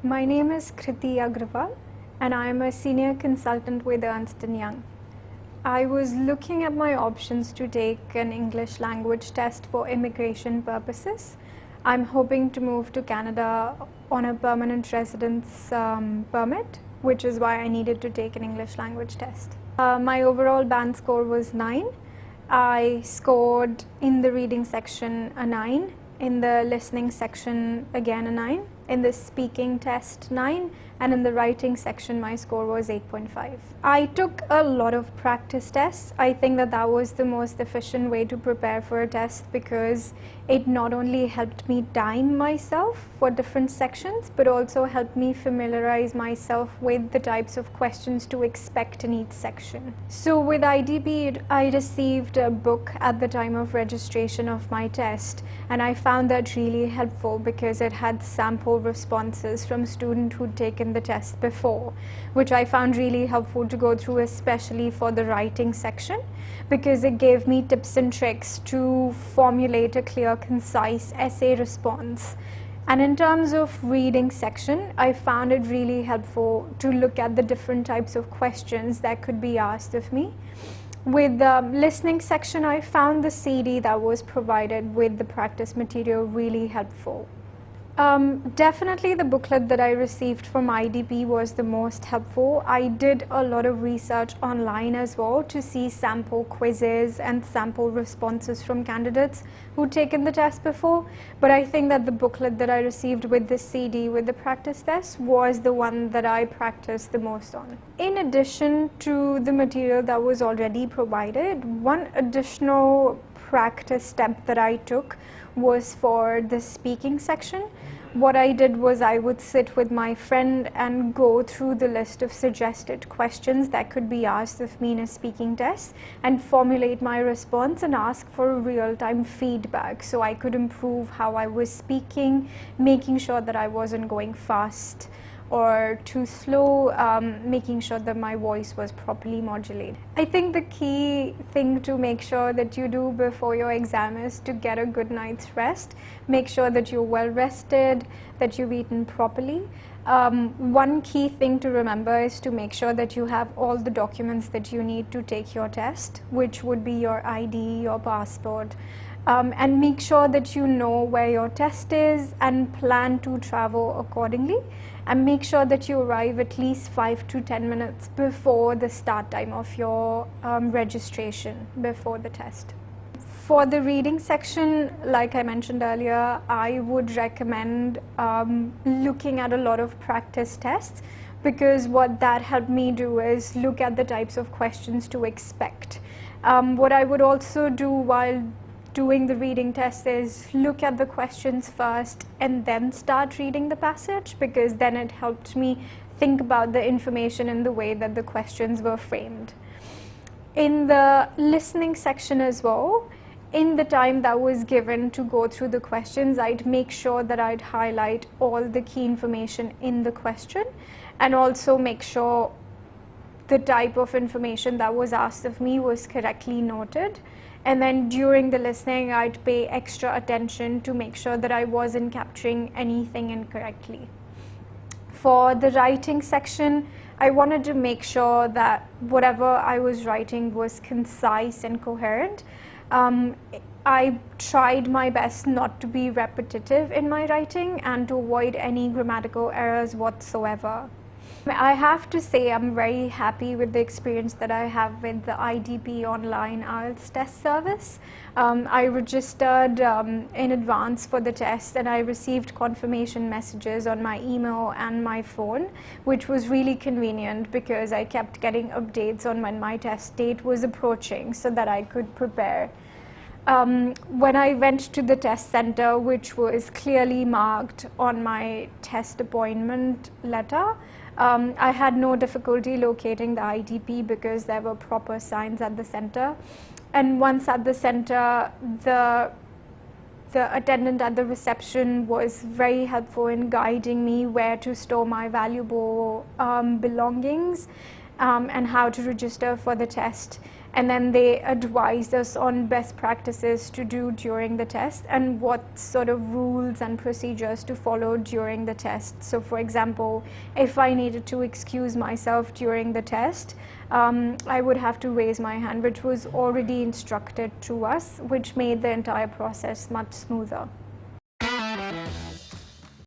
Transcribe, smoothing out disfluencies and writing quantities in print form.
My name is Kriti Agarwal and I am a senior consultant with Ernst & Young. I was looking at my options to take an English language test for immigration purposes. I'm hoping to move to Canada on a permanent residence permit, which is why I needed to take an English language test. My overall band score was 9. I scored in the reading section a 9, in the listening section again a 9, in the speaking test 9, and in the writing section my score was 8.5. I took a lot of practice tests. I think that was the most efficient way to prepare for a test because it not only helped me time myself for different sections but also helped me familiarize myself with the types of questions to expect in each section. So with IDP, I received a book at the time of registration of my test, and I found that really helpful because it had sample responses from students who'd taken the test before, which I found really helpful to go through, especially for the writing section, because it gave me tips and tricks to formulate a clear, concise essay response. And in terms of reading section, I found it really helpful to look at the different types of questions that could be asked of me. With the listening section, I found the CD that was provided with the practice material really helpful. Definitely the booklet that I received from IDP was the most helpful. I did a lot of research online as well to see sample quizzes and sample responses from candidates who'd taken the test before, but I think that the booklet that I received with the CD with the practice test was the one that I practiced the most on. In addition to the material that was already provided, one additional practice step that I took was for the speaking section. What I did was I would sit with my friend and go through the list of suggested questions that could be asked of me in a speaking test and formulate my response and ask for real-time feedback so I could improve how I was speaking, making sure that I wasn't going fast or too slow, making sure that my voice was properly modulated. I think the key thing to make sure that you do before your exam is to get a good night's rest. Make sure that you're well rested, that you've eaten properly. One key thing to remember is to make sure that you have all the documents that you need to take your test, which would be your ID, your passport, and make sure that you know where your test is and plan to travel accordingly, and make sure that you arrive at least 5 to 10 minutes before the start time of your registration before the test. For the reading section, like I mentioned earlier, I would recommend looking at a lot of practice tests, because what that helped me do is look at the types of questions to expect. What I would also do while doing the reading test is look at the questions first and then start reading the passage, because then it helped me think about the information in the way that the questions were framed. In the listening section as well, in the time that was given to go through the questions, I'd make sure that I'd highlight all the key information in the question and also make sure the type of information that was asked of me was correctly noted. And then during the listening, I'd pay extra attention to make sure that I wasn't capturing anything incorrectly. For the writing section, I wanted to make sure that whatever I was writing was concise and coherent. I tried my best not to be repetitive in my writing and to avoid any grammatical errors whatsoever. I have to say I'm very happy with the experience that I have with the IDP online IELTS test service. I registered in advance for the test and I received confirmation messages on my email and my phone, which was really convenient because I kept getting updates on when my test date was approaching so that I could prepare. When I went to the test center, which was clearly marked on my test appointment letter, I had no difficulty locating the IDP because there were proper signs at the center. And once at the center, the attendant at the reception was very helpful in guiding me where to store my valuable belongings and how to register for the test. And then they advised us on best practices to do during the test and what sort of rules and procedures to follow during the test. So for example, if I needed to excuse myself during the test, I would have to raise my hand, which was already instructed to us, which made the entire process much smoother.